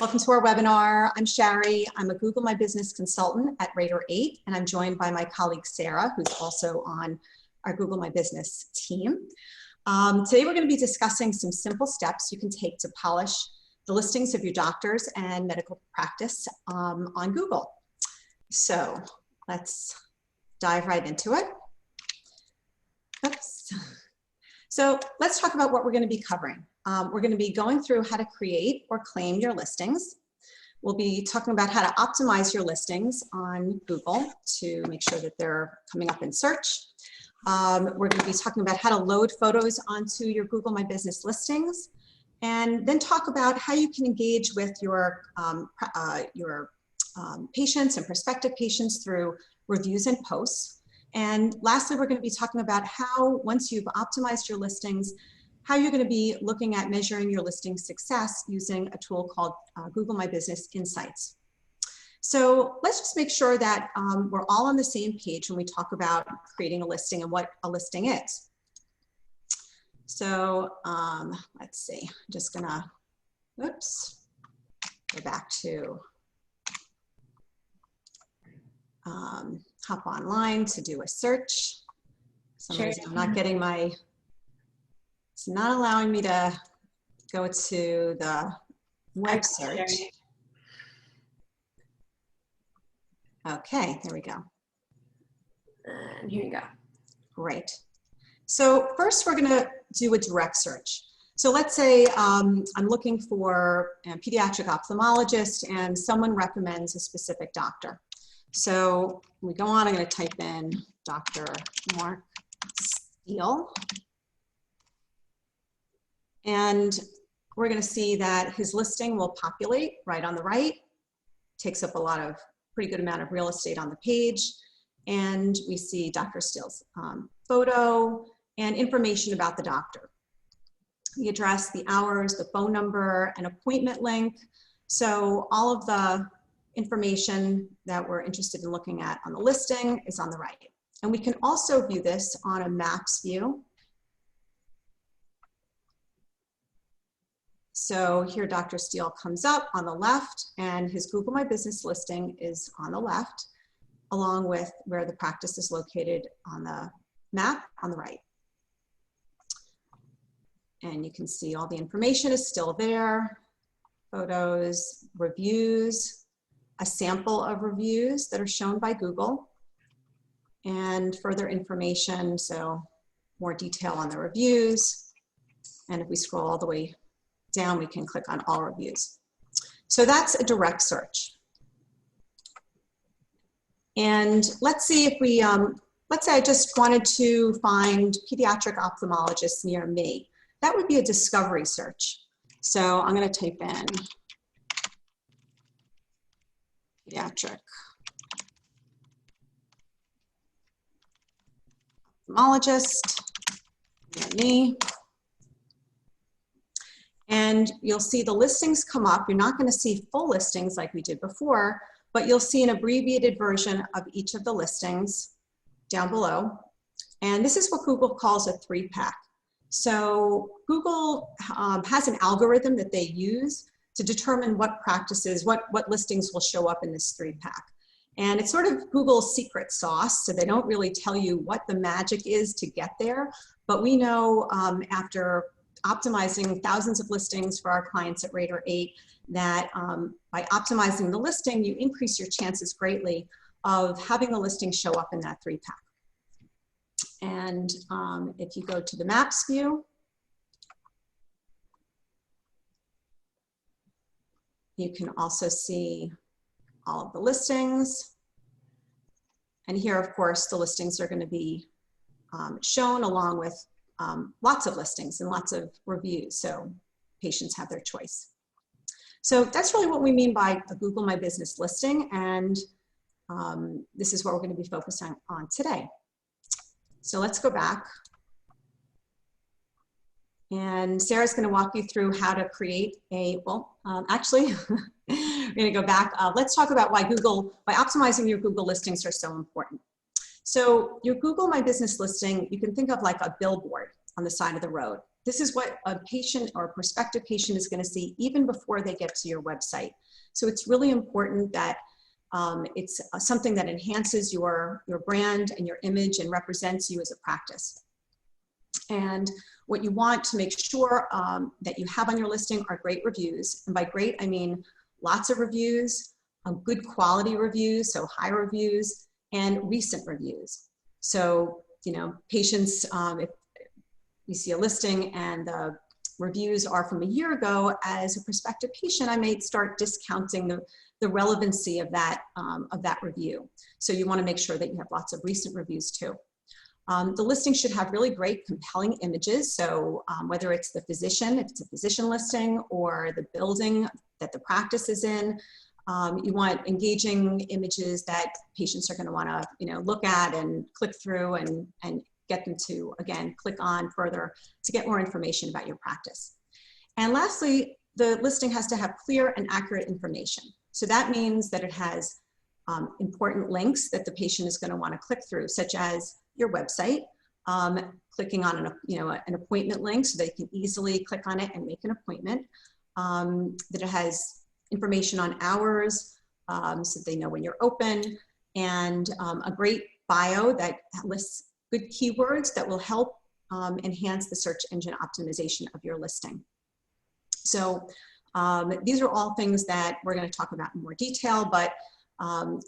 Welcome to our webinar. I'm Shari. I'm a Google My Business consultant at Radar 8, and I'm joined by my colleague Sarah, who's also on our Google My Business team. Today we're going to be discussing some simple steps you can take to polish the listings of your doctors and medical practice on Google. So let's dive right into it. Oops. So let's talk about what we're going to be covering. We're going to be going through how to create or claim your listings. We'll be talking about how to optimize your listings on Google to make sure that they're coming up in search. We're going to be talking about how to load photos onto your Google My Business listings, and then talk about how you can engage with your patients and prospective patients through reviews and posts. And lastly, we're going to be talking about how, once you've optimized your listings, how you're going to be looking at measuring your listing success using a tool called Google My Business Insights. So let's just make sure that we're all on the same page when we talk about creating a listing and what a listing is. So let's see, I'm just gonna, oops, go back to hop online to do a search. For some reason I'm not getting my, it's not allowing me to go to the web search. Okay, there we go. And here you go. Great. So first we're gonna do a direct search. So let's say I'm looking for a pediatric ophthalmologist and someone recommends a specific doctor. So we go on, I'm gonna type in Dr. Mark Steele. And we're going to see that his listing will populate right on the right. Takes up a lot of, pretty good amount of real estate on the page. And we see Dr. Steele's photo and information about the doctor. The address, the hours, the phone number, an appointment link. So all of the information that we're interested in looking at on the listing is on the right. And we can also view this on a maps view. So here Dr. Steele comes up on the left and his Google My Business listing is on the left, along with where the practice is located on the map on the right. And you can see all the information is still there, photos, reviews, a sample of reviews that are shown by Google, and further information, so more detail on the reviews. And if we scroll all the way down, we can click on all reviews. So that's a direct search. And let's see if we, let's say I just wanted to find pediatric ophthalmologists near me. That would be a discovery search. So I'm going to type in pediatric ophthalmologist near me. And you'll see the listings come up. You're not going to see full listings like we did before, but you'll see an abbreviated version of each of the listings down below. And this is what Google calls a 3-pack. So Google has an algorithm that they use to determine what practices, what listings will show up in this 3-pack. And it's sort of Google's secret sauce, so they don't really tell you what the magic is to get there. But we know after optimizing thousands of listings for our clients at Radar 8 that by optimizing the listing, you increase your chances greatly of having the listing show up in that 3-pack. And if you go to the maps view, you can also see all of the listings. And here, of course, the listings are going to be shown along with lots of listings and lots of reviews, so patients have their choice. So that's really what we mean by a Google My Business listing, and this is what we're going to be focusing on today. So let's go back. And Sarah's going to walk you through how to create a, well, actually, we're going to go back. Let's talk about why optimizing your Google listings are so important. So your Google My Business listing, you can think of like a billboard on the side of the road. this is what a patient or a prospective patient is going to see even before they get to your website. So it's really important that it's something that enhances your brand and your image and represents you as a practice. And what you want to make sure that you have on your listing are great reviews. And by great, I mean lots of reviews, good quality reviews, so high reviews, and recent reviews. So, you know, patients, if you see a listing and the reviews are from a year ago, as a prospective patient, I may start discounting the relevancy of that review. So you want to make sure that you have lots of recent reviews too. The listing should have really great, compelling images. So whether it's the physician, if it's a physician listing, or the building that the practice is in, you want engaging images that patients are going to want to, you know, look at and click through and get them to, again, click on further to get more information about your practice. And lastly, the listing has to have clear and accurate information. So that means that it has important links that the patient is going to want to click through, such as your website, clicking on an appointment link so they can easily click on it and make an appointment, that it has information on hours so they know when you're open, and a great bio that lists good keywords that will help enhance the search engine optimization of your listing. So these are all things that we're going to talk about in more detail, but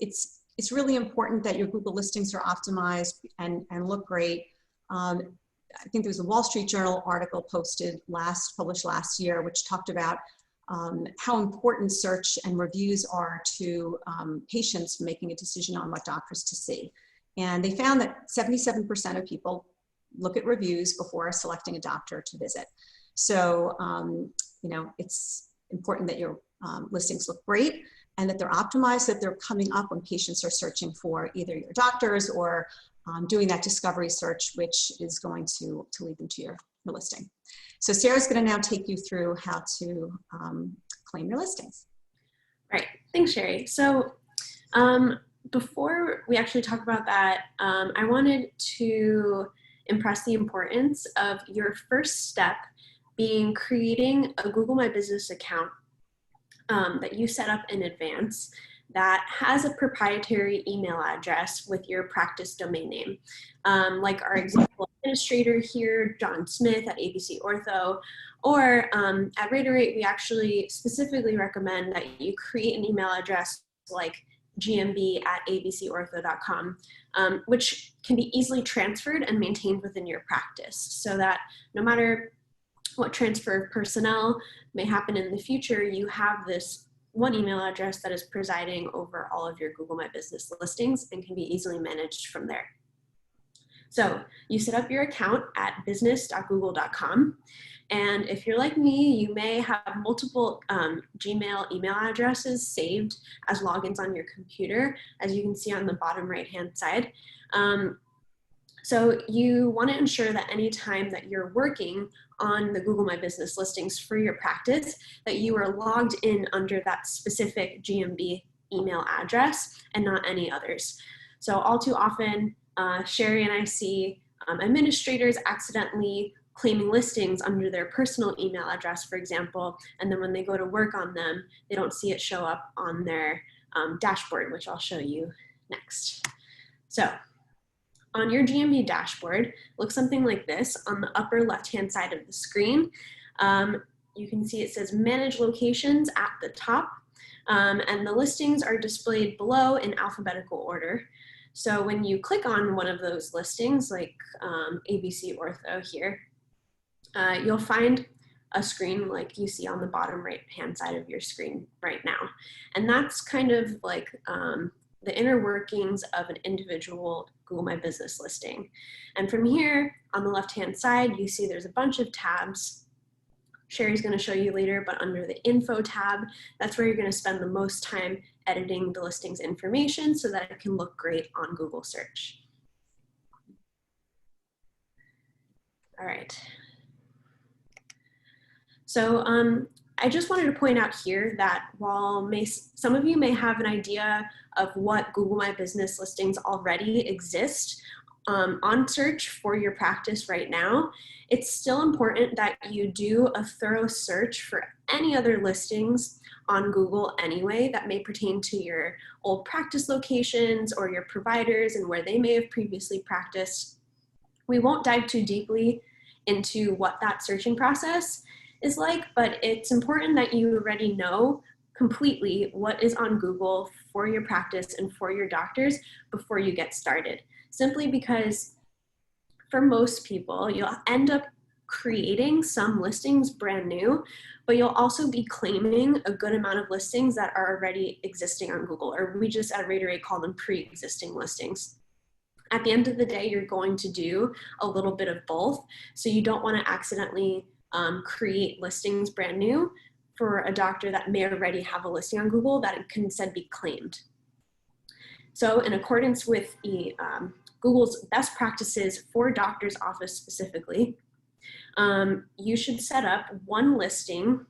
it's really important that your Google listings are optimized and look great. I think there was a Wall Street Journal article published last year, which talked about how important search and reviews are to patients making a decision on what doctors to see. And they found that 77% of people look at reviews before selecting a doctor to visit. So, you know, it's important that your listings look great and that they're optimized, that they're coming up when patients are searching for either your doctors or doing that discovery search, which is going to lead them to your listing. So Sarah's going to now take you through how to claim your listings. Right, thanks, Sherry. So before we actually talk about that, I wanted to impress the importance of your first step being creating a Google My Business account that you set up in advance that has a proprietary email address with your practice domain name. Like our example administrator here, John Smith at ABC Ortho, or at Rate, we actually specifically recommend that you create an email address like gmb@abcortho.com, which can be easily transferred and maintained within your practice, so that no matter what transfer of personnel may happen in the future, you have this one email address that is presiding over all of your Google My Business listings and can be easily managed from there. So you set up your account at business.google.com. And if you're like me, you may have multiple Gmail email addresses saved as logins on your computer, as you can see on the bottom right-hand side. So you want to ensure that anytime that you're working on the Google My Business listings for your practice, that you are logged in under that specific GMB email address and not any others. So all too often, Sherry and I see administrators accidentally claiming listings under their personal email address, for example, and then when they go to work on them, they don't see it show up on their dashboard, which I'll show you next. So on your GMB dashboard, looks something like this. On the upper left-hand side of the screen, you can see it says Manage Locations at the top, and the listings are displayed below in alphabetical order. So when you click on one of those listings, like ABC Ortho here, you'll find a screen like you see on the bottom right-hand side of your screen right now. And that's kind of like the inner workings of an individual Google My Business listing. And from here, on the left-hand side, you see there's a bunch of tabs. Sherry's going to show you later, but under the Info tab, that's where you're going to spend the most time editing the listing's information so that it can look great on Google search. All right. So I just wanted to point out here that while some of you may have an idea of what Google My Business listings already exist on search for your practice right now, it's still important that you do a thorough search for any other listings on Google anyway that may pertain to your old practice locations or your providers and where they may have previously practiced. We won't dive too deeply into what that searching process is like, but it's important that you already know completely what is on Google for your practice and for your doctors before you get started. Simply because for most people, you'll end up creating some listings brand new, but you'll also be claiming a good amount of listings that are already existing on Google, or we just at Rate call them pre-existing listings. At the end of the day, you're going to do a little bit of both. So you don't want to accidentally create listings brand new for a doctor that may already have a listing on Google that can instead be claimed. So in accordance with the Google's best practices for doctor's office specifically, you should set up one listing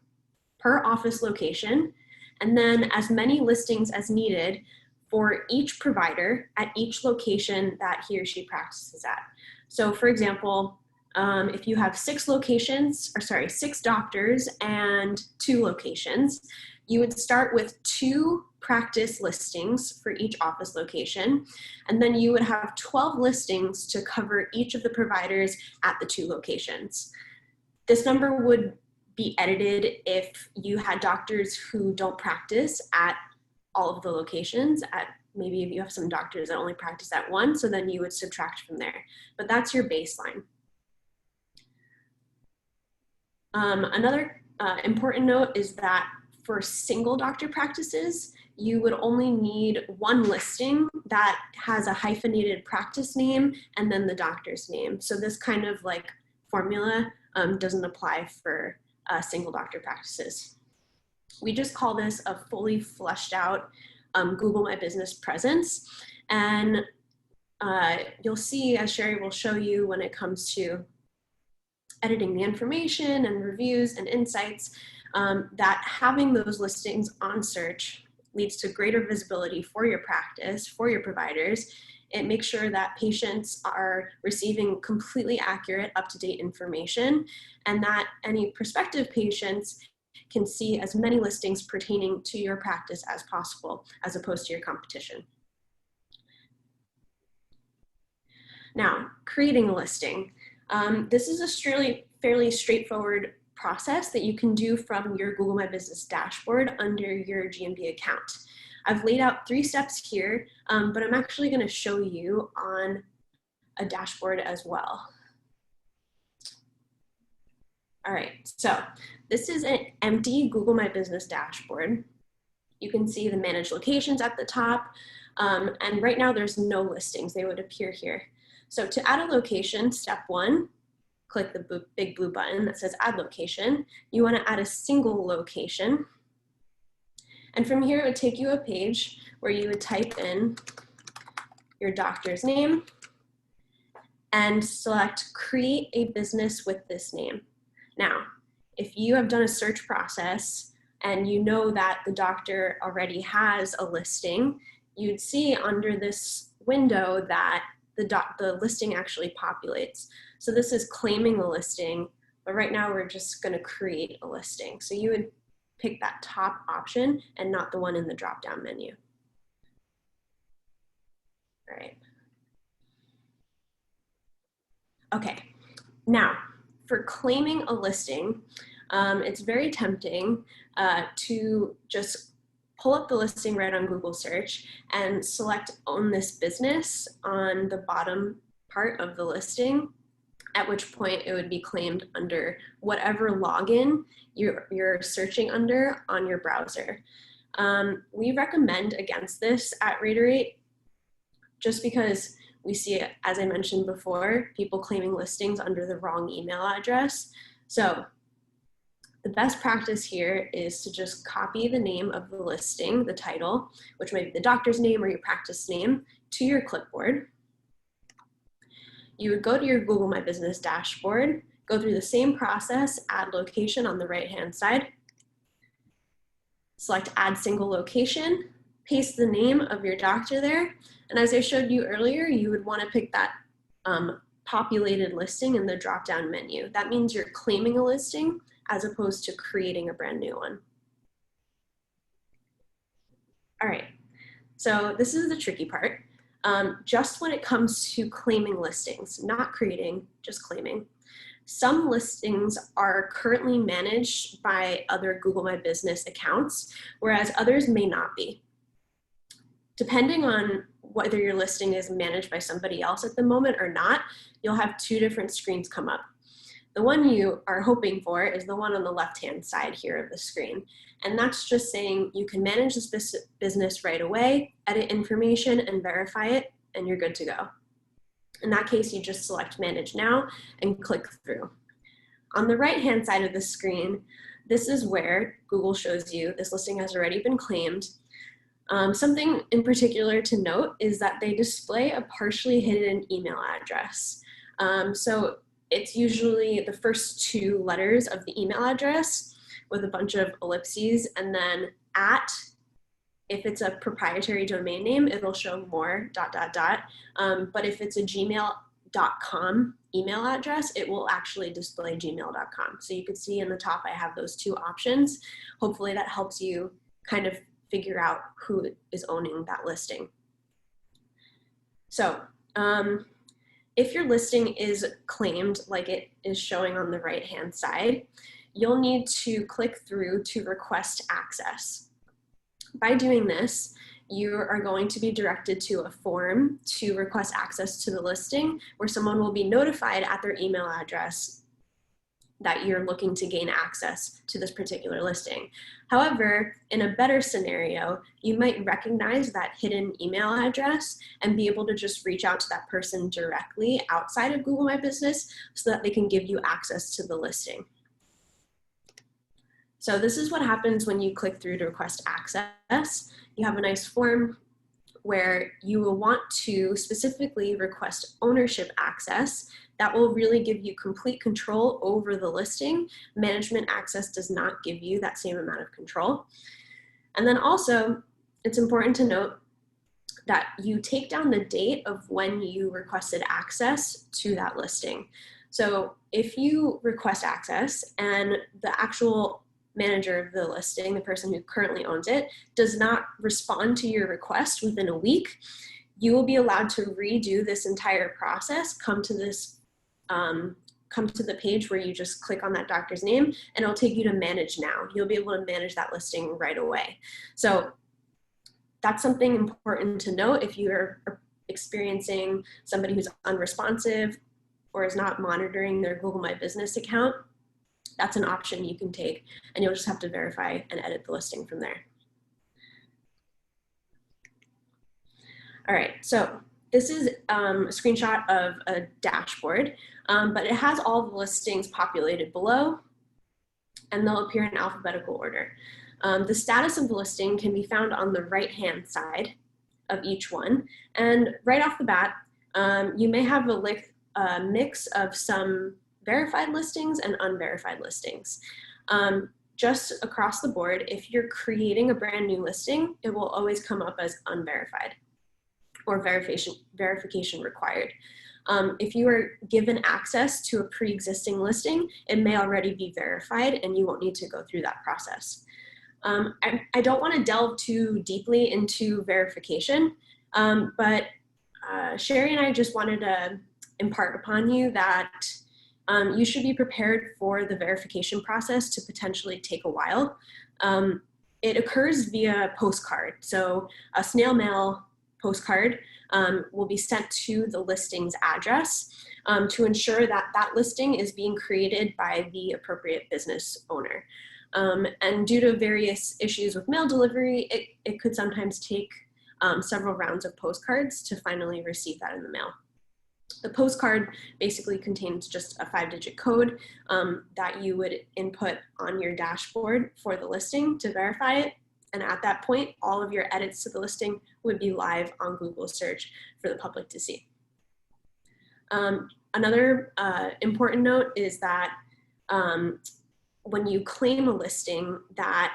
per office location, and then as many listings as needed for each provider at each location that he or she practices at. So for example, if you have 6 doctors and 2 locations, you would start with 2 practice listings for each office location, and then you would have 12 listings to cover each of the providers at the 2 locations. This number would be edited if you had doctors who don't practice at all of the locations. Maybe if you have some doctors that only practice at one, so then you would subtract from there. But that's your baseline. Another important note is that for single doctor practices, you would only need one listing that has a hyphenated practice name and then the doctor's name. So this kind of like formula doesn't apply for single doctor practices. We just call this a fully fleshed out Google My Business presence. And you'll see, as Sherry will show you when it comes to editing the information and reviews and insights, that having those listings on search leads to greater visibility for your practice, for your providers. It makes sure that patients are receiving completely accurate, up-to-date information, and that any prospective patients can see as many listings pertaining to your practice as possible, as opposed to your competition. Now, creating a listing. This is a fairly straightforward process that you can do from your Google My Business dashboard under your GMB account. I've laid out 3 steps here, but I'm actually going to show you on a dashboard as well. All right, so this is an empty Google My Business dashboard. You can see the managed locations at the top, and right now there's no listings. They would appear here. So to add a location, step 1, click the big blue button that says Add Location. You want to add a single location. And from here, it would take you a page where you would type in your doctor's name and select Create a Business with this name. Now, if you have done a search process and you know that the doctor already has a listing, you'd see under this window that the listing actually populates. So this is claiming the listing, but right now we're just going to create a listing. So you would pick that top option and not the one in the drop-down menu. All right. Okay, now for claiming a listing, it's very tempting to just pull up the listing right on Google search and select Own This Business on the bottom part of the listing, at which point it would be claimed under whatever login you're searching under on your browser. We recommend against this at Rate just because we see, as I mentioned before, people claiming listings under the wrong email address. So the best practice here is to just copy the name of the listing, the title, which might be the doctor's name or your practice name, to your clipboard. You would go to your Google My Business dashboard, go through the same process, add location on the right-hand side, select Add Single Location, paste the name of your doctor there, and as I showed you earlier, you would want to pick that populated listing in the drop-down menu. That means you're claiming a listing as opposed to creating a brand new one. All right, so this is the tricky part. Just when it comes to claiming listings, not creating, just claiming. Some listings are currently managed by other Google My Business accounts, whereas others may not be. Depending on whether your listing is managed by somebody else at the moment or not, you'll have two different screens come up. The one you are hoping for is the one on the left-hand side here of the screen. And that's just saying you can manage this business right away, edit information and verify it, and you're good to go. In that case, you just select Manage Now and click through. On the right-hand side of the screen, this is where Google shows you this listing has already been claimed. Something in particular to note is that they display a partially hidden email address. So it's usually the first two letters of the email address with a bunch of ellipses, and then @ if it's a proprietary domain name, it'll show more ... But if it's a gmail.com email address, it will actually display gmail.com. So you can see in the top, I have those two options. Hopefully that helps you kind of figure out who is owning that listing. So if your listing is claimed like it is showing on the right-hand side, you'll need to click through to request access. By doing this, you are going to be directed to a form to request access to the listing, where someone will be notified at their email address that you're looking to gain access to this particular listing. However, in a better scenario, you might recognize that hidden email address and be able to just reach out to that person directly outside of Google My Business so that they can give you access to the listing. So this is what happens when you click through to request access. You have a nice form where you will want to specifically request ownership access. That will really give you complete control over the listing. Management access does not give you that same amount of control. And then also, it's important to note that you take down the date of when you requested access to that listing. So if you request access and the actual manager of the listing, the person who currently owns it, does not respond to your request within a week, you will be allowed to redo this entire process, come to the page where you just click on that doctor's name, and it'll take you to Manage Now. You'll be able to manage that listing right away. So that's something important to note if you're experiencing somebody who's unresponsive or is not monitoring their Google My Business account. That's an option you can take, and you'll just have to verify and edit the listing from there. All right, so this is a screenshot of a dashboard, but it has all the listings populated below, and they'll appear in alphabetical order. The status of the listing can be found on the right-hand side of each one, and right off the bat, you may have a mix of some verified listings and unverified listings. Just across the board, if you're creating a brand new listing, it will always come up as unverified or verification required. If you are given access to a pre-existing listing, it may already be verified and you won't need to go through that process. I don't want to delve too deeply into verification, but Sherry and I just wanted to impart upon you that you should be prepared for the verification process to potentially take a while. It occurs via postcard. So a snail mail postcard will be sent to the listing's address to ensure that that listing is being created by the appropriate business owner. And due to various issues with mail delivery, it could sometimes take several rounds of postcards to finally receive that in the mail. The postcard basically contains just a 5-digit code that you would input on your dashboard for the listing to verify it. And at that point, all of your edits to the listing would be live on Google search for the public to see. Another important note is that when you claim a listing, that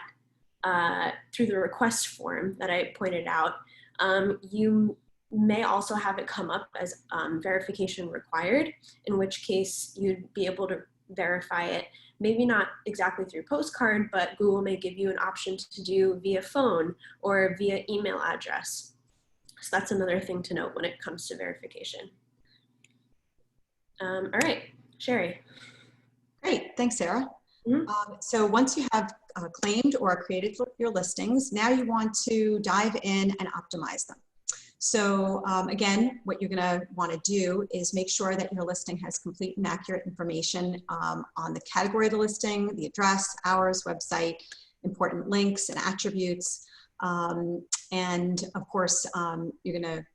through the request form that I pointed out, you may also have it come up as verification required, in which case you'd be able to verify it, maybe not exactly through postcard, but Google may give you an option to do via phone or via email address. So that's another thing to note when it comes to verification. All right, Sherry. Great, thanks, Sarah. So once you have claimed or created your listings, now you want to dive in and optimize them. So again, what you're gonna wanna do is make sure that your listing has complete and accurate information on the category of the listing, the address, hours, website, important links and attributes. And of course, you're gonna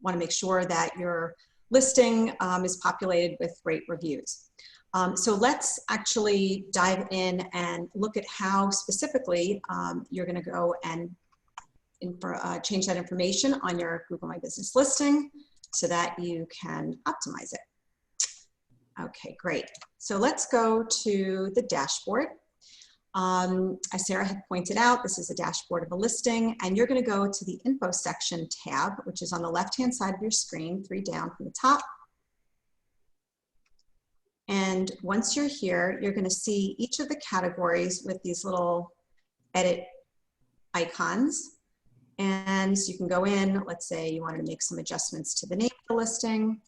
wanna make sure that your listing is populated with great reviews. So let's actually dive in and look at how specifically you're gonna go and change that information on your Google My Business listing so that you can optimize it. Okay, great. So let's go to the dashboard. As Sarah had pointed out, this is a dashboard of a listing, and you're going to go to the info section tab, which is on the left-hand side of your screen, 3 down from the top. And once you're here, you're going to see each of the categories with these little edit icons. And so you can go in, let's say you wanted to make some adjustments to the name of the listing.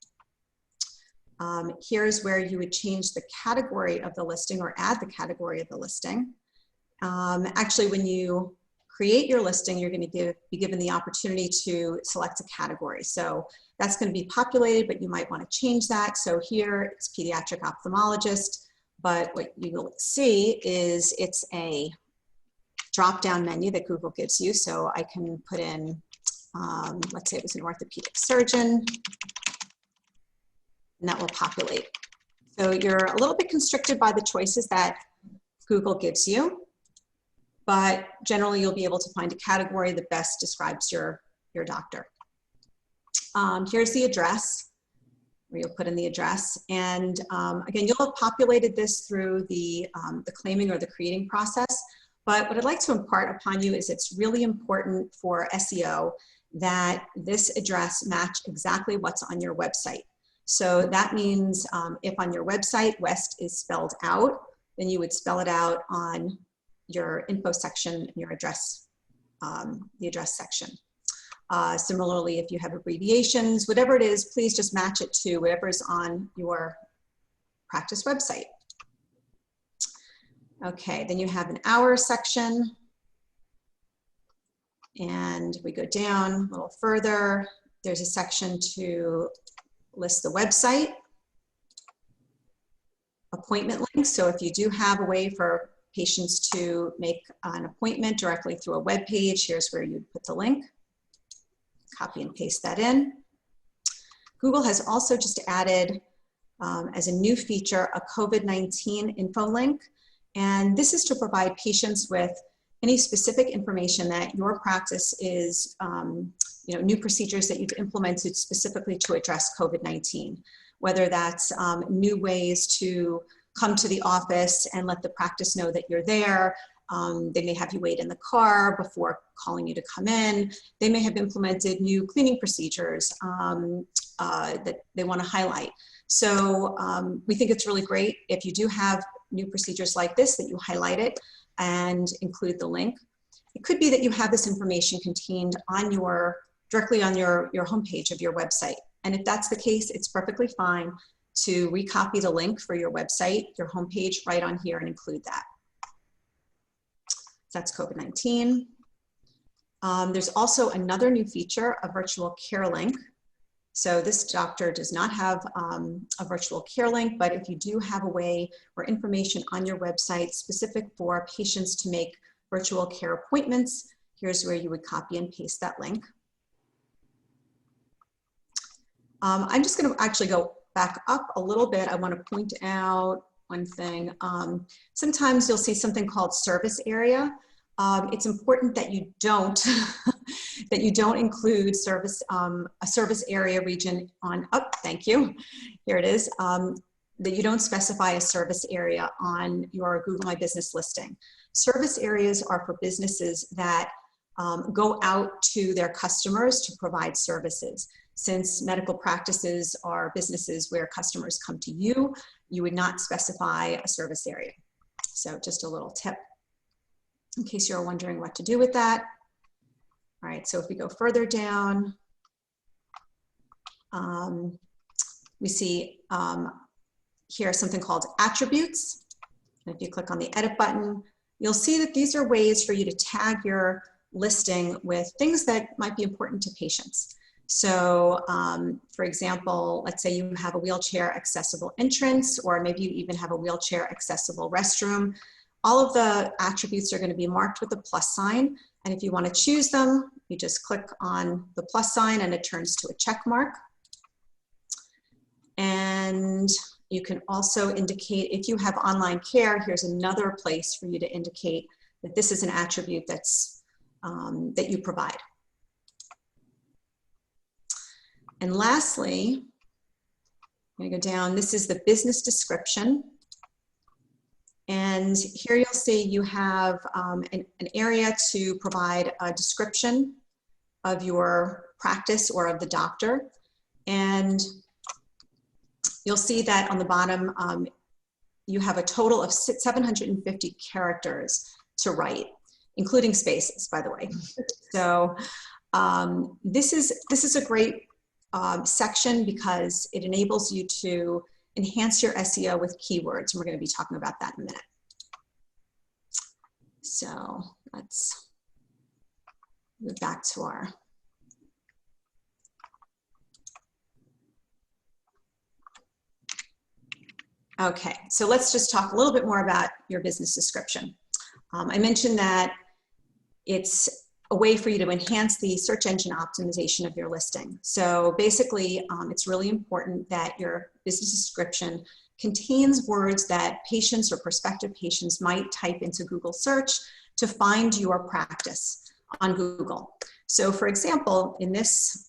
Here's where you would change the category of the listing or add the category of the listing. Actually, when you create your listing, you're going to be given the opportunity to select a category. So that's going to be populated, but you might want to change that. So here it's pediatric ophthalmologist, but what you will see is it's a drop-down menu that Google gives you. So I can put in, let's say it was an orthopedic surgeon, and that will populate. So you're a little bit constricted by the choices that Google gives you, but generally you'll be able to find a category that best describes your doctor. Here's the address, where you'll put in the address. And again, you'll have populated this through the claiming or the creating process. But what I'd like to impart upon you is it's really important for SEO that this address match exactly what's on your website. So that means if on your website West is spelled out, then you would spell it out on your info section, your address, the address section. Similarly, if you have abbreviations, whatever it is, please just match it to whatever is on your practice website. Okay, then you have an hours section, and we go down a little further. There's a section to list the website, appointment links. So if you do have a way for patients to make an appointment directly through a web page, here's where you put the link. Copy and paste that in. Google has also just added as a new feature a COVID-19 info link. And this is to provide patients with any specific information that your practice is, new procedures that you've implemented specifically to address COVID-19, whether that's new ways to come to the office and let the practice know that you're there. They may have you wait in the car before calling you to come in. They may have implemented new cleaning procedures that they want to highlight. So we think it's really great if you do have new procedures like this, that you highlight it and include the link. It could be that you have this information contained on directly on your homepage of your website. And if that's the case, it's perfectly fine to recopy the link for your website, your homepage, right on here and include that. So that's COVID-19. There's also another new feature, a virtual care link. So this doctor does not have a virtual care link, but if you do have a way or information on your website specific for patients to make virtual care appointments, here's where you would copy and paste that link. I'm just going to actually go back up a little bit. I want to point out one thing. Sometimes you'll see something called service area. It's important that you don't that you don't include a service area region on. Oh, thank you. Here it is. That you don't specify a service area on your Google My Business listing. Service areas are for businesses that go out to their customers to provide services. Since medical practices are businesses where customers come to you, you would not specify a service area. So just a little tip in case you're wondering what to do with that. All right, so if we go further down, we see here something called attributes. And if you click on the edit button, you'll see that these are ways for you to tag your listing with things that might be important to patients. So for example, let's say you have a wheelchair accessible entrance, or maybe you even have a wheelchair accessible restroom. All of the attributes are going to be marked with a plus sign. And if you want to choose them, you just click on the plus sign and it turns to a check mark. And you can also indicate, if you have online care, here's another place for you to indicate that this is an attribute that's, that you provide. And lastly, I'm going to go down, this is the business description. And here you'll see you have an area to provide a description of your practice or of the doctor. And you'll see that on the bottom, you have a total of 750 characters to write, including spaces, by the way. So this is a great section because it enables you to enhance your SEO with keywords, and we're going to be talking about that in a minute. So let's move back to our okay, so let's just talk a little bit more about your business description. I mentioned that it's a way for you to enhance the search engine optimization of your listing. So basically, it's really important that your business description contains words that patients or prospective patients might type into Google search to find your practice on Google. So for example, in this,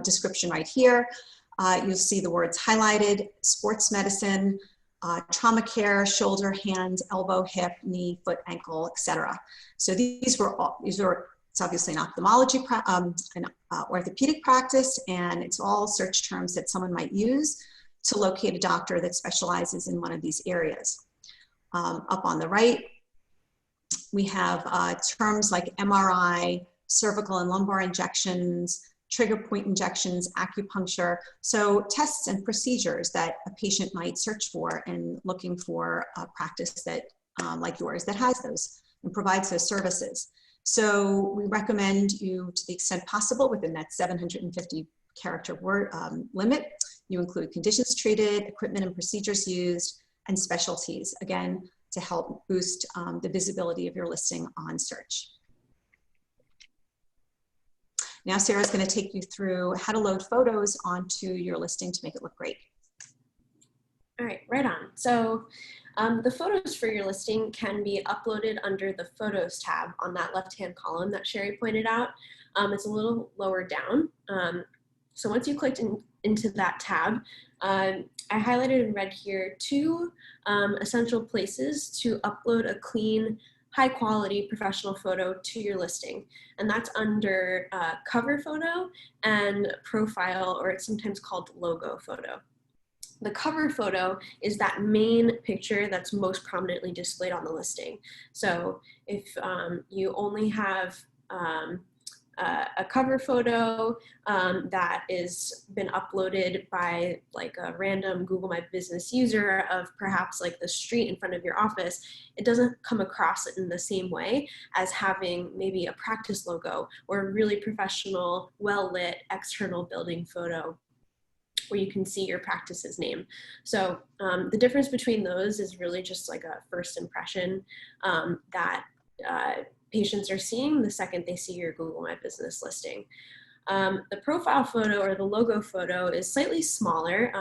description right here, you'll see the words highlighted: sports medicine, trauma care, shoulder, hand, elbow, hip, knee, foot, ankle, etc. So these were it's obviously an ophthalmology, an orthopedic practice, and it's all search terms that someone might use to locate a doctor that specializes in one of these areas. Up on the right, we have terms like MRI, cervical and lumbar injections, trigger point injections, acupuncture. So tests and procedures that a patient might search for and looking for a practice that, like yours, that has those and provides those services. So we recommend you, to the extent possible, within that 750 character word limit, you include conditions treated, equipment and procedures used, and specialties, again, to help boost the visibility of your listing on search. Now Sarah's going to take you through how to load photos onto your listing to make it look great. All right, right on. So the photos for your listing can be uploaded under the Photos tab on that left-hand column that Sherry pointed out. It's a little lower down. So once you clicked into that tab, I highlighted in red here 2 essential places to upload a clean, high quality professional photo to your listing. And that's under cover photo and profile, or it's sometimes called logo photo. The cover photo is that main picture that's most prominently displayed on the listing. So if you only have a cover photo that is been uploaded by like a random Google My Business user of perhaps like the street in front of your office, it doesn't come across in the same way as having maybe a practice logo or a really professional, well-lit external building photo where you can see your practice's name. So the difference between those is really just like a first impression that patients are seeing the second they see your Google My Business listing. The profile photo or the logo photo is slightly smaller.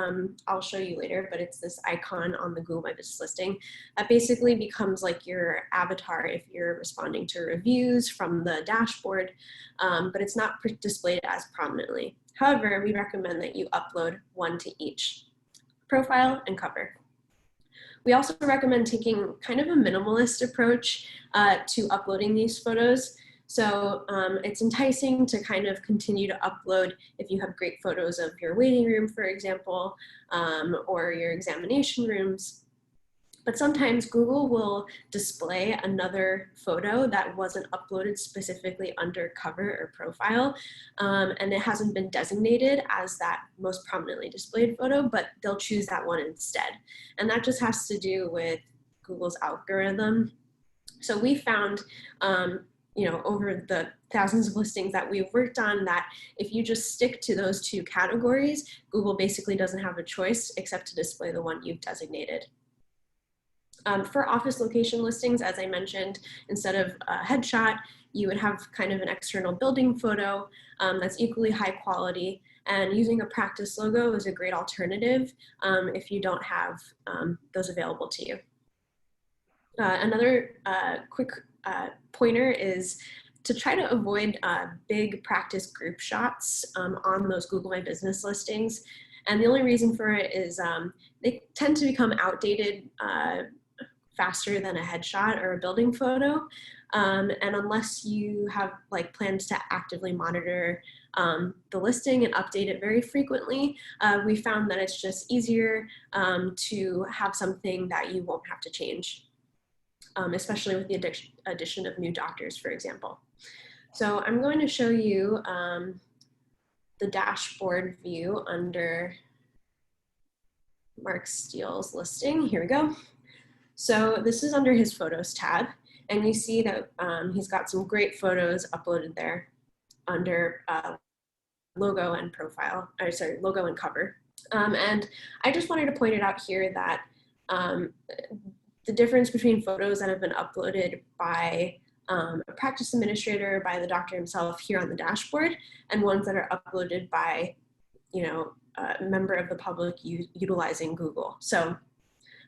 I'll show you later, but it's this icon on the Google My Business listing that basically becomes like your avatar if you're responding to reviews from the dashboard, but it's not displayed as prominently. However, we recommend that you upload 1 to each, profile and cover. We also recommend taking kind of a minimalist approach to uploading these photos. So it's enticing to kind of continue to upload if you have great photos of your waiting room, for example, or your examination rooms. But sometimes Google will display another photo that wasn't uploaded specifically under cover or profile, and it hasn't been designated as that most prominently displayed photo, but they'll choose that one instead. And that just has to do with Google's algorithm. So we found, over the thousands of listings that we've worked on, that if you just stick to those two categories, Google basically doesn't have a choice except to display the one you've designated. For office location listings, as I mentioned, instead of a headshot, you would have kind of an external building photo that's equally high quality, and using a practice logo is a great alternative if you don't have those available to you. Another quick pointer is to try to avoid big practice group shots on those Google My Business listings. And the only reason for it is they tend to become outdated faster than a headshot or a building photo. And unless you have plans to actively monitor the listing and update it very frequently, we found that it's just easier to have something that you won't have to change, especially with the addition of new doctors, for example. So I'm going to show you the dashboard view under Mark Steele's listing. Here we go. So this is under his photos tab, and you see that he's got some great photos uploaded there under logo and profile, or sorry, logo and cover. And I just wanted to point it out here that the difference between photos that have been uploaded by a practice administrator, by the doctor himself here on the dashboard, and ones that are uploaded by, a member of the public utilizing Google. So I'm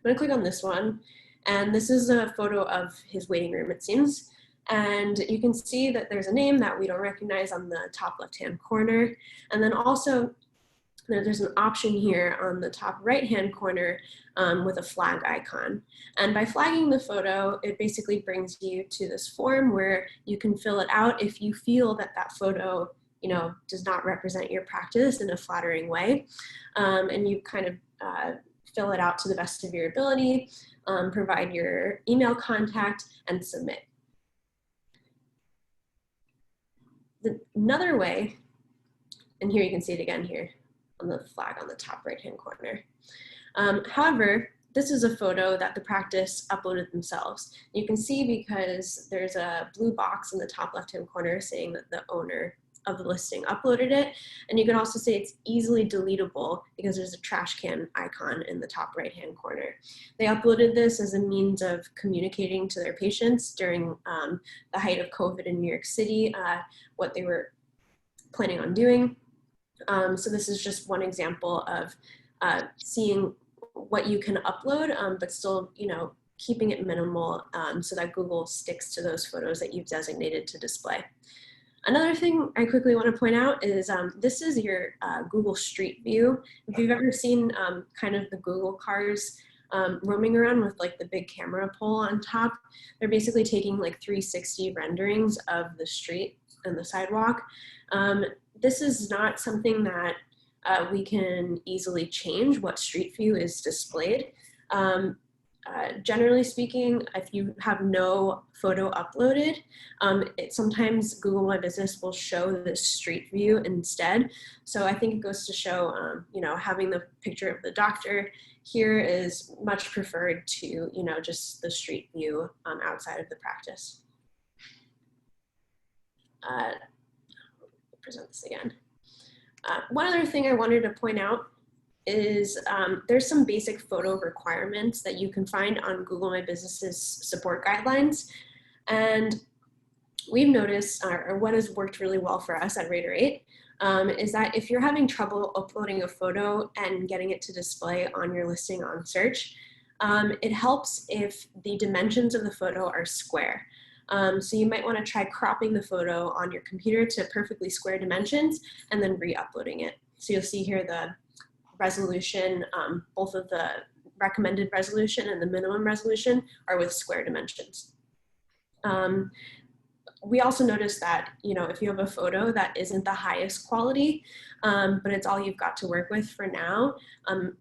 gonna click on this one, and this is a photo of his waiting room, it seems. And you can see that there's a name that we don't recognize on the top left-hand corner. And then also there's an option here on the top right-hand corner with a flag icon. And by flagging the photo, it basically brings you to this form where you can fill it out if you feel that that photo does not represent your practice in a flattering way. And you kind of fill it out to the best of your ability, provide your email contact, and submit. Another way, and here you can see it again here on the flag on the top right-hand corner. However, this is a photo that the practice uploaded themselves. You can see because there's a blue box in the top left-hand corner saying that the owner of the listing uploaded it. And you can also say it's easily deletable because there's a trash can icon in the top right-hand corner. They uploaded this as a means of communicating to their patients during the height of COVID in New York City, what they were planning on doing. So this is just one example of seeing what you can upload, but still, keeping it minimal so that Google sticks to those photos that you've designated to display. Another thing I quickly want to point out is this is your Google Street View. If you've ever seen kind of the Google cars roaming around with the big camera pole on top, they're basically taking 360 renderings of the street and the sidewalk. This is not something that we can easily change what Street View is displayed. Generally speaking, if you have no photo uploaded, sometimes Google My Business will show this Street View instead. So I think it goes to show, having the picture of the doctor here is much preferred to, just the Street View outside of the practice. Present this again. One other thing I wanted to point out is there's some basic photo requirements that you can find on Google My Business's support guidelines. And we've noticed, or what has worked really well for us at Raider 8, is that if you're having trouble uploading a photo and getting it to display on your listing on search, it helps if the dimensions of the photo are square. So you might want to try cropping the photo on your computer to perfectly square dimensions and then re-uploading it. So you'll see here the resolution, both of the recommended resolution and the minimum resolution are with square dimensions. We also noticed that, if you have a photo that isn't the highest quality, but it's all you've got to work with for now,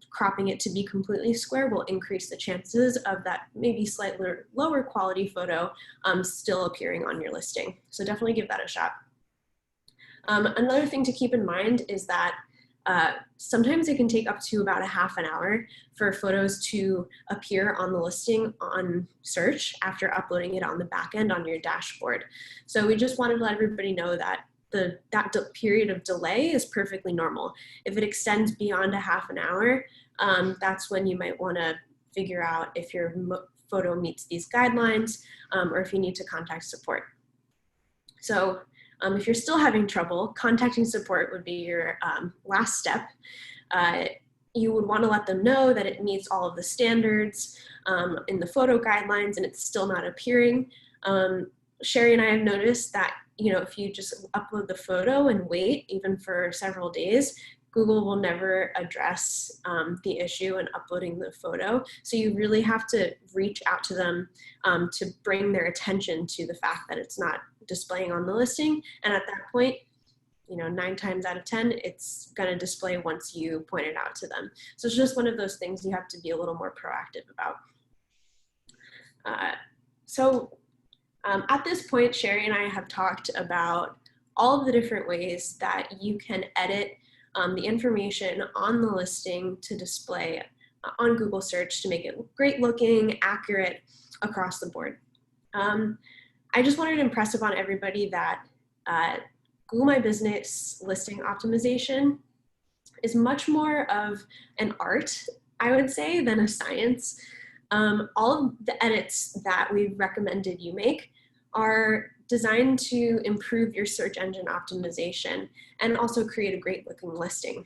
cropping it to be completely square will increase the chances of that maybe slightly lower quality photo still appearing on your listing. So definitely give that a shot. Another thing to keep in mind is that sometimes it can take up to about a half an hour for photos to appear on the listing on search after uploading it on the back end on your dashboard. So we just wanted to let everybody know that that period of delay is perfectly normal. If it extends beyond a half an hour, that's when you might want to figure out if your photo meets these guidelines or if you need to contact support. So if you're still having trouble, contacting support would be your last step. You would want to let them know that it meets all of the standards in the photo guidelines and it's still not appearing. Sherry and I have noticed that, if you just upload the photo and wait even for several days, Google will never address the issue in uploading the photo. So you really have to reach out to them to bring their attention to the fact that it's not displaying on the listing. And at that point, 9 times out of 10, it's going to display once you point it out to them. So it's just one of those things you have to be a little more proactive about. At this point, Sherry and I have talked about all of the different ways that you can edit the information on the listing to display on Google search to make it great looking, accurate across the board. I just wanted to impress upon everybody that Google My Business listing optimization is much more of an art, I would say, than a science. All of the edits that we've recommended you make are designed to improve your search engine optimization and also create a great looking listing.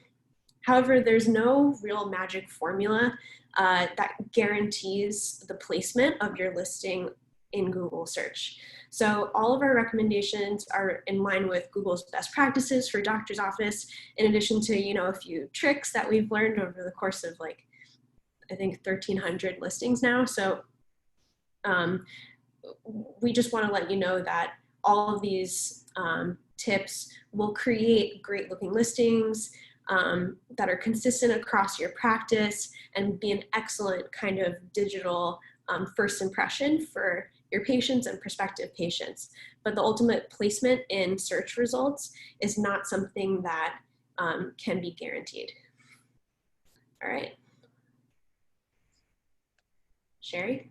However, there's no real magic formula that guarantees the placement of your listing in Google search. So all of our recommendations are in line with Google's best practices for doctor's office, in addition to, a few tricks that we've learned over the course of I think 1,300 listings now. So we just want to let you know that all of these tips will create great looking listings that are consistent across your practice and be an excellent kind of digital first impression for your patients and prospective patients. But the ultimate placement in search results is not something that can be guaranteed. All right. Sherry?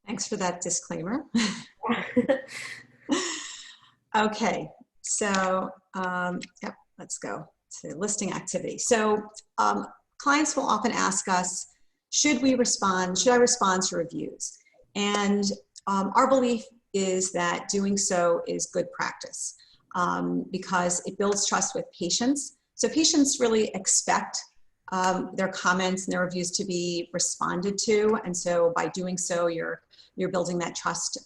Thanks for that disclaimer. Okay, so yep, let's go to listing activity. So clients will often ask us, should I respond to reviews? And our belief is that doing so is good practice because it builds trust with patients. So patients really expect their comments and their reviews to be responded to. And so by doing so, you're building that trust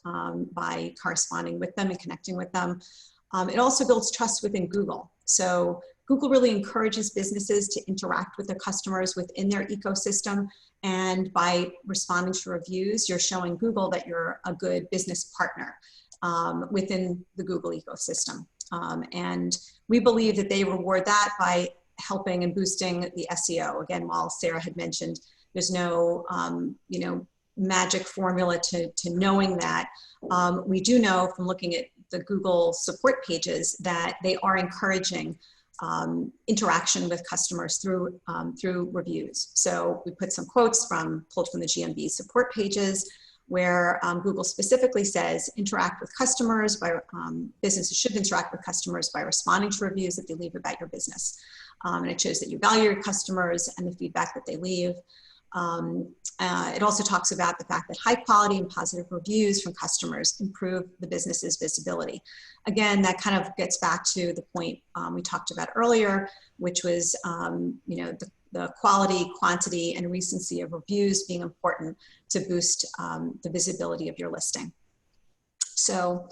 by corresponding with them and connecting with them. It also builds trust within Google. So Google really encourages businesses to interact with their customers within their ecosystem. And by responding to reviews, you're showing Google that you're a good business partner within the Google ecosystem. And we believe that they reward that by helping and boosting the SEO. Again, while Sarah had mentioned, there's no, magic formula to knowing that. We do know from looking at the Google support pages that they are encouraging interaction with customers through reviews. So we put some quotes pulled from the GMB support pages where Google specifically says interact with customers by, businesses should interact with customers by responding to reviews that they leave about your business. And it shows that you value your customers and the feedback that they leave. It also talks about the fact that high quality and positive reviews from customers improve the business's visibility. Again, that kind of gets back to the point we talked about earlier, which was the quality, quantity, and recency of reviews being important to boost the visibility of your listing. So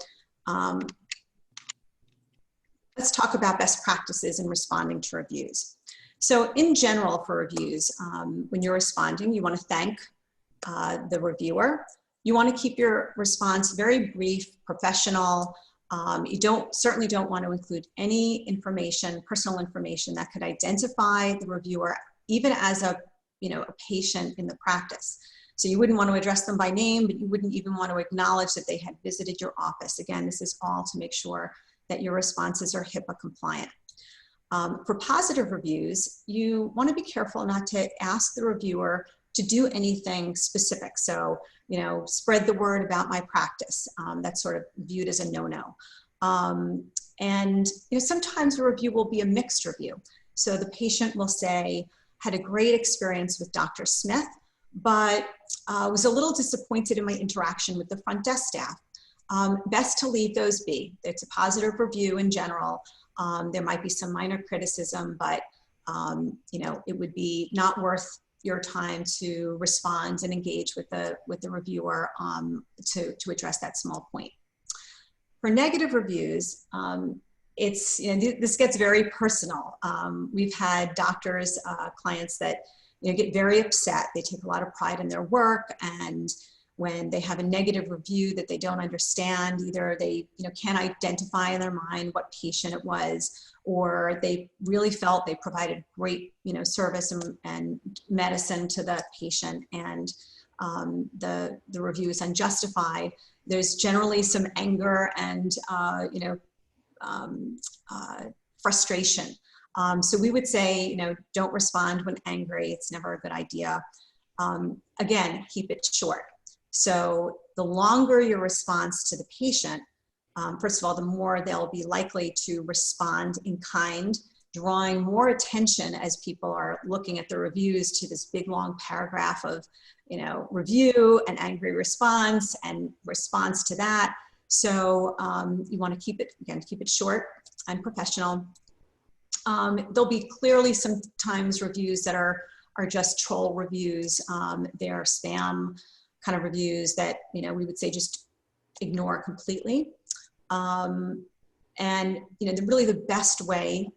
let's talk about best practices in responding to reviews. So in general for reviews, when you're responding, you want to thank the reviewer. You want to keep your response very brief, professional. You certainly don't want to include any information, personal information that could identify the reviewer, even as a patient in the practice. So you wouldn't want to address them by name, but you wouldn't even want to acknowledge that they had visited your office. Again, this is all to make sure that your responses are HIPAA compliant. For positive reviews, you want to be careful not to ask the reviewer to do anything specific. So, spread the word about my practice. That's sort of viewed as a no-no. And sometimes a review will be a mixed review. So the patient will say, had a great experience with Dr. Smith, but was a little disappointed in my interaction with the front desk staff. Best to leave those be. It's a positive review in general. There might be some minor criticism, but it would be not worth your time to respond and engage with the reviewer to address that small point. For negative reviews, this gets very personal. We've had doctors, clients that get very upset. They take a lot of pride in their work, and when they have a negative review that they don't understand, either they can't identify in their mind what patient it was, or they really felt they provided great service and medicine to the patient, and the review is unjustified. There's generally some anger and frustration. So we would say, don't respond when angry. It's never a good idea. Again, keep it short. So the longer your response to the patient, first of all, the more they'll be likely to respond in kind, drawing more attention as people are looking at the reviews to this big long paragraph of, review and angry response and response to that. So you want to keep it short and professional. There'll be clearly sometimes reviews that are just troll reviews. They're spam kind of reviews that, we would say just ignore completely. And really the best way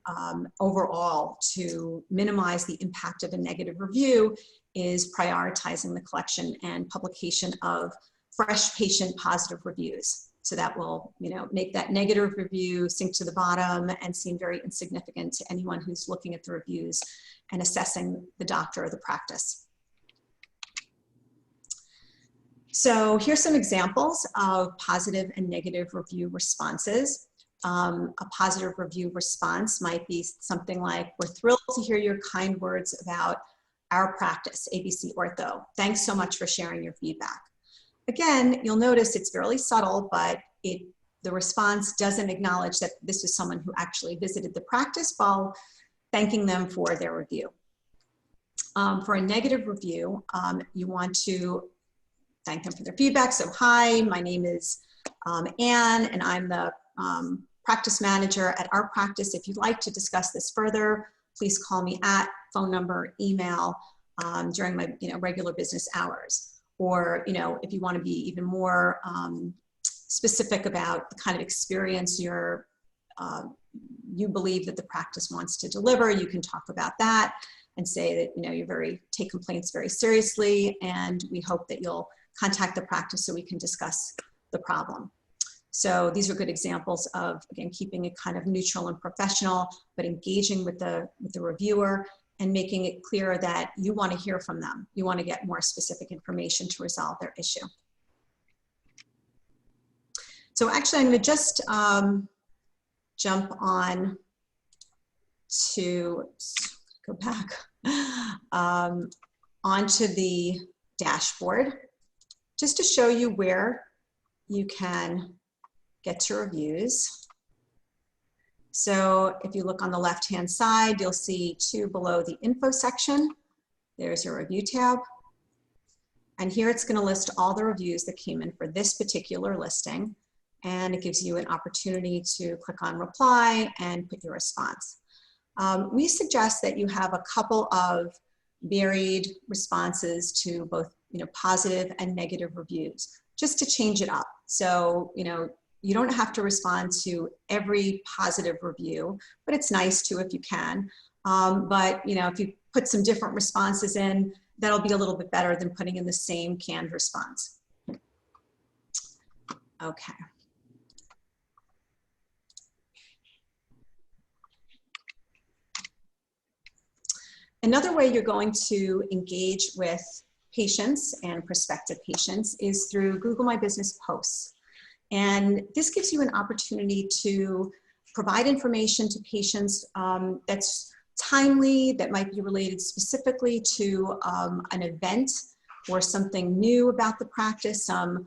overall to minimize the impact of a negative review is prioritizing the collection and publication of fresh patient positive reviews. So that will, make that negative review sink to the bottom and seem very insignificant to anyone who's looking at the reviews and assessing the doctor or the practice. So here's some examples of positive and negative review responses. A positive review response might be something like, we're thrilled to hear your kind words about our practice, ABC Ortho. Thanks so much for sharing your feedback. Again, you'll notice it's fairly subtle, but the response doesn't acknowledge that this is someone who actually visited the practice while thanking them for their review. For a negative review, you want to thank them for their feedback. So, hi, my name is Anne, and I'm the practice manager at our practice. If you'd like to discuss this further, please call me at phone number, email during my regular business hours. Or if you want to be even more specific about the kind of experience you believe that the practice wants to deliver, you can talk about that and say that you take complaints very seriously, and we hope that you'll contact the practice so we can discuss the problem. So these are good examples of, again, keeping it kind of neutral and professional, but engaging with the reviewer and making it clear that you want to hear from them. You want to get more specific information to resolve their issue. So actually, I'm going to just jump on to go back onto the dashboard just to show you where you can get to reviews. So if you look on the left-hand side, you'll see below the info section, there's your review tab. And here it's going to list all the reviews that came in for this particular listing. And it gives you an opportunity to click on reply and put your response. We suggest that you have a couple of varied responses to both positive and negative reviews, just to change it up. So, you don't have to respond to every positive review, but it's nice to if you can. But if you put some different responses in, that'll be a little bit better than putting in the same canned response. Okay. Another way you're going to engage with patients and prospective patients is through Google My Business posts. And this gives you an opportunity to provide information to patients that's timely, that might be related specifically to an event or something new about the practice, some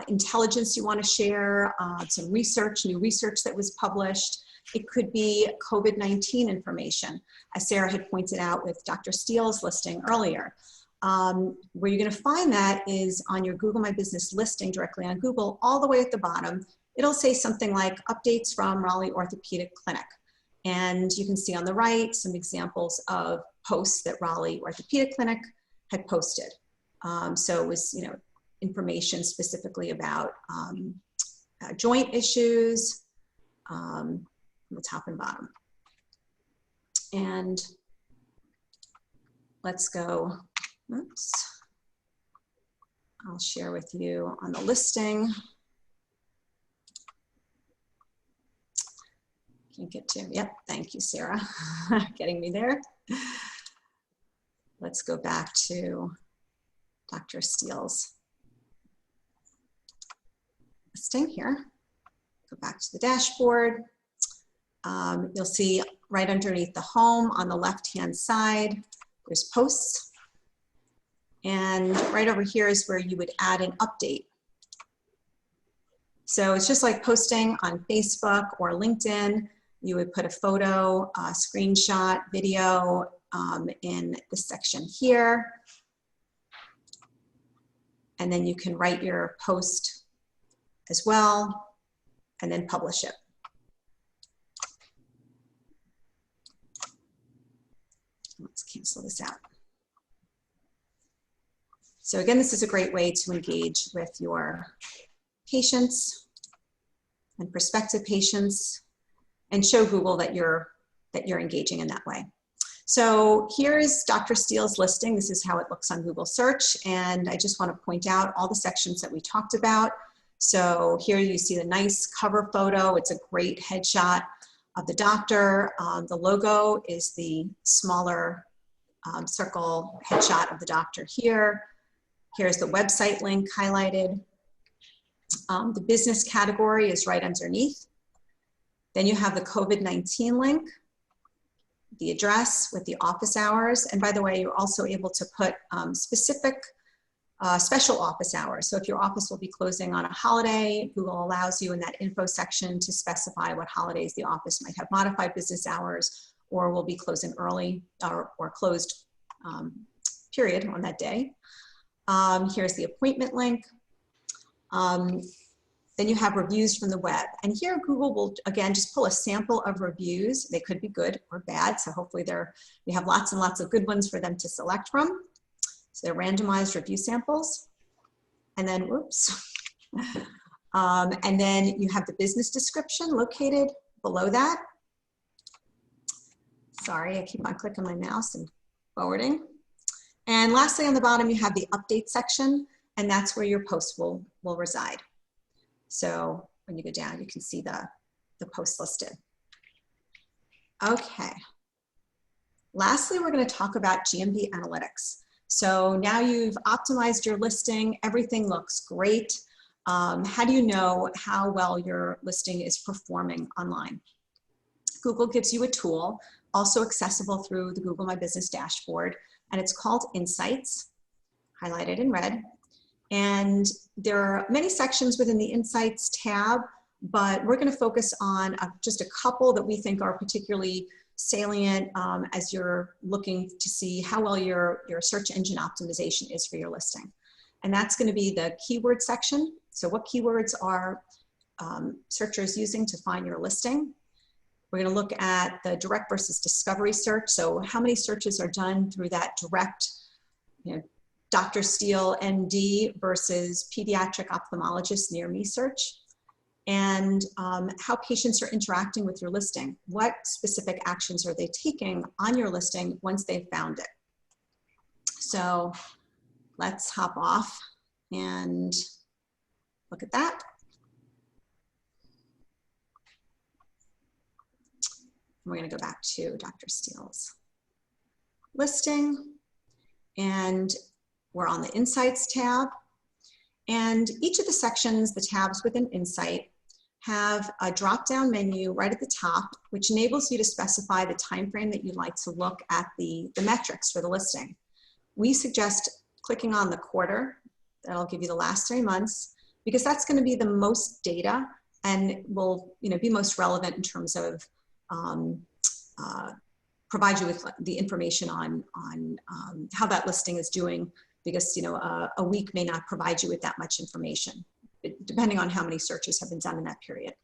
intelligence you want to share, some research, new research that was published. It could be COVID-19 information, as Sarah had pointed out with Dr. Steele's listing earlier. Where you're going to find that is on your Google My Business listing directly on Google, all the way at the bottom. It'll say something like updates from Raleigh Orthopedic Clinic. And you can see on the right some examples of posts that Raleigh Orthopedic Clinic had posted. So it was, information specifically about joint issues, on the top and bottom. And let's go, oops. I'll share with you on the listing. Can't get to, yep, thank you, Sarah, getting me there. Let's go back to Dr. Steele's listing here. Go back to the dashboard. You'll see right underneath the home on the left-hand side, there's posts. And right over here is where you would add an update. So it's just like posting on Facebook or LinkedIn. You would put a photo, a screenshot, video in the section here. And then you can write your post as well and then publish it. Let's cancel this out. So again, this is a great way to engage with your patients and prospective patients and show Google that you're engaging in that way. So here is Dr. Steele's listing. This is how it looks on Google search. And I just want to point out all the sections that we talked about. So here you see the nice cover photo. It's a great headshot of the doctor. The logo is the smaller circle headshot of the doctor here. Here's the website link highlighted. The business category is right underneath. Then you have the COVID-19 link, the address with the office hours. And by the way, you're also able to put specific special office hours. So if your office will be closing on a holiday, Google allows you in that info section to specify what holidays the office might have modified business hours or will be closing early or closed period on that day. Here's the appointment link. Then you have reviews from the web. And here Google will, again, just pull a sample of reviews. They could be good or bad. So hopefully we have lots and lots of good ones for them to select from. So they're randomized review samples. And then, whoops. And then you have the business description located below that. Sorry, I keep on clicking my mouse and forwarding. And lastly, on the bottom, you have the update section, and that's where your post will reside. So when you go down, you can see the post listed. Okay. Lastly, we're going to talk about GMB Analytics. So now you've optimized your listing. Everything looks great. How do you know how well your listing is performing online? Google gives you a tool, also accessible through the Google My Business dashboard, and it's called Insights, highlighted in red. And there are many sections within the Insights tab, but we're going to focus on just a couple that we think are particularly salient as you're looking to see how well your search engine optimization is for your listing. And that's going to be the keyword section. So what keywords are searchers using to find your listing? We're going to look at the direct versus discovery search. So how many searches are done through that direct, Dr. Steele, MD versus pediatric ophthalmologist near me search. and how patients are interacting with your listing. What specific actions are they taking on your listing once they've found it? So let's hop off and look at that. We're going to go back to Dr. Steele's listing, and we're on the Insights tab. And each of the sections, the tabs within Insight, have a drop-down menu right at the top, which enables you to specify the time frame that you'd like to look at the metrics for the listing. We suggest clicking on the quarter. That'll give you the last 3 months, because that's going to be the most data and will, be most relevant in terms of provide you with the information on how that listing is doing, because a week may not provide you with that much information, depending on how many searches have been done in that period.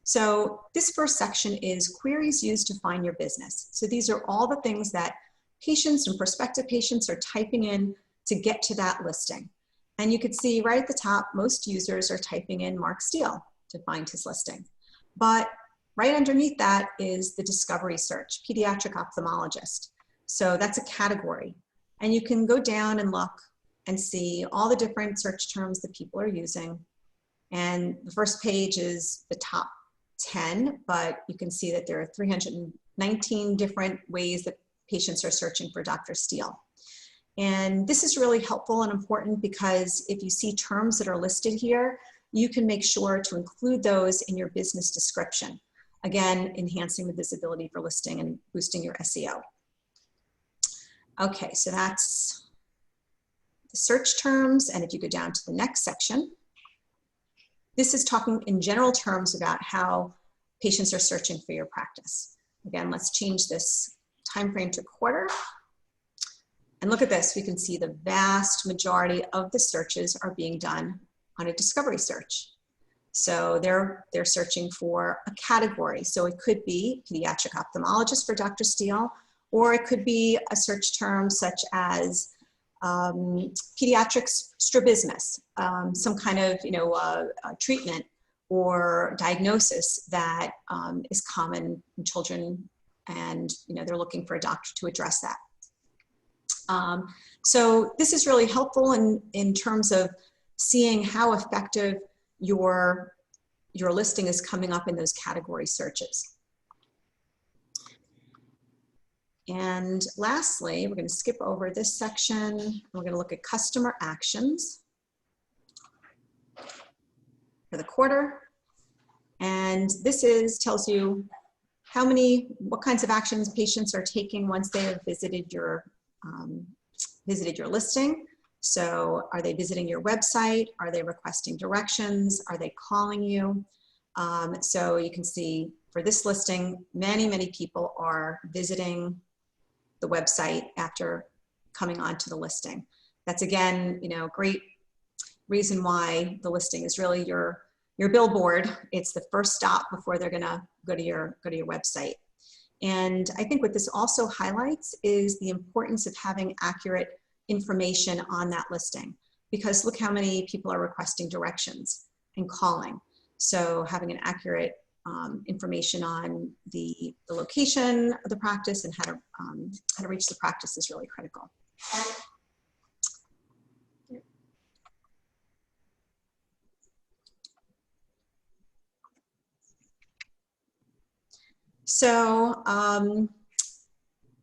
So this first section is queries used to find your business. So these are all the things that patients and prospective patients are typing in to get to that listing. And you could see right at the top, most users are typing in Mark Steele to find his listing. But right underneath that is the discovery search, pediatric ophthalmologist. So that's a category. And you can go down and look and see all the different search terms that people are using. And the first page is the top 10, but you can see that there are 319 different ways that patients are searching for Dr. Steele. And this is really helpful and important, because if you see terms that are listed here, you can make sure to include those in your business description. Again, enhancing the visibility for listing and boosting your SEO. Okay, so that's the search terms. And if you go down to the next section, this is talking in general terms about how patients are searching for your practice. Again, let's change this time frame to quarter. And look at this, we can see the vast majority of the searches are being done on a discovery search. So they're searching for a category. So it could be pediatric ophthalmologist for Dr. Steele, or it could be a search term such as pediatric strabismus, some kind of treatment or diagnosis that is common in children, and they're looking for a doctor to address that. So this is really helpful in terms of seeing how effective your listing is coming up in those category searches. And lastly, we're going to skip over this section. We're going to look at customer actions for the quarter. And this tells you what kinds of actions patients are taking once they have visited your listing. So are they visiting your website? Are they requesting directions? Are they calling you? So you can see for this listing, many people are visiting the website after coming onto the listing. That's again, great reason why the listing is really your billboard. It's the first stop before they're gonna go to your website. And I think what this also highlights is the importance of having accurate information on that listing, because look how many people are requesting directions and calling. So having an accurate information on the location of the practice and how to reach the practice is really critical. So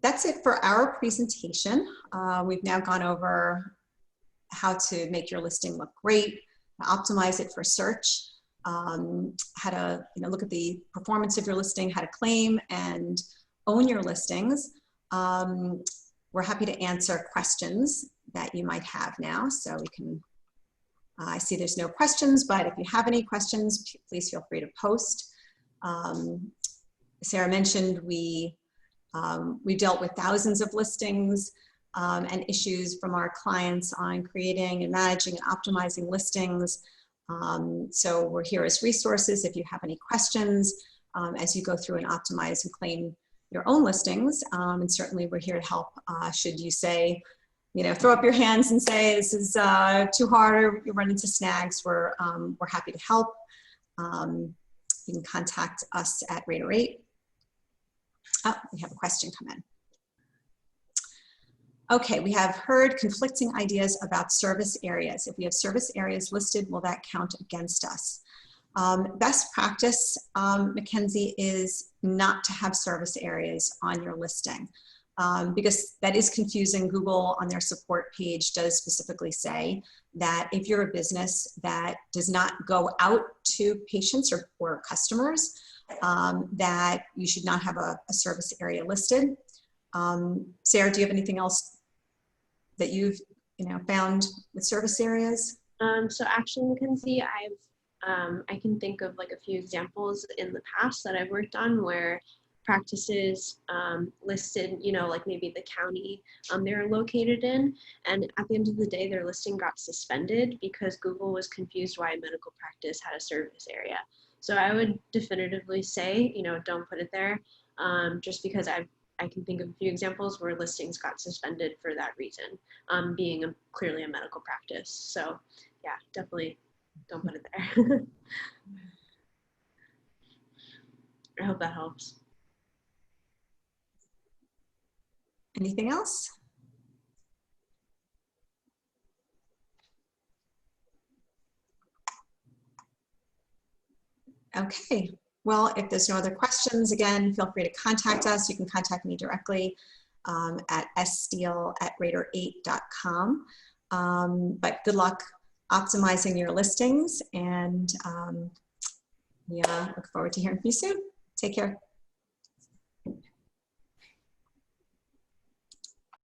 that's it for our presentation. We've now gone over how to make your listing look great, optimize it for search, how to look at the performance of your listing, how to claim and own your listings. We're happy to answer questions that you might have now. So we can, I see there's no questions, but if you have any questions, please feel free to post. Sarah mentioned we dealt with thousands of listings and issues from our clients on creating and managing and optimizing listings. So we're here as resources if you have any questions as you go through and optimize and claim your own listings. And certainly we're here to help should you say, throw up your hands and say this is too hard or you run into snags. We're happy to help. You can contact us at Radar 8. Oh, we have a question come in. Okay, we have heard conflicting ideas about service areas. If we have service areas listed, will that count against us? Best practice, Mackenzie, is not to have service areas on your listing because that is confusing. Google on their support page does specifically say that if you're a business that does not go out to patients or customers, that you should not have a service area listed. Sarah, do you have anything else that you've found with service areas? So actually, Mackenzie, I can think of like a few examples in the past that I've worked on where practices listed, like maybe the county they're located in, and at the end of the day, their listing got suspended because Google was confused why a medical practice had a service area. So I would definitively say, don't put it there, just because I can think of a few examples where listings got suspended for that reason, being clearly a medical practice. So yeah, definitely don't put it there. I hope that helps. Anything else? Okay, well, if there's no other questions, again, feel free to contact us. You can contact me directly at ssteele@radar8.com. But good luck optimizing your listings, and we look forward to hearing from you soon. Take care.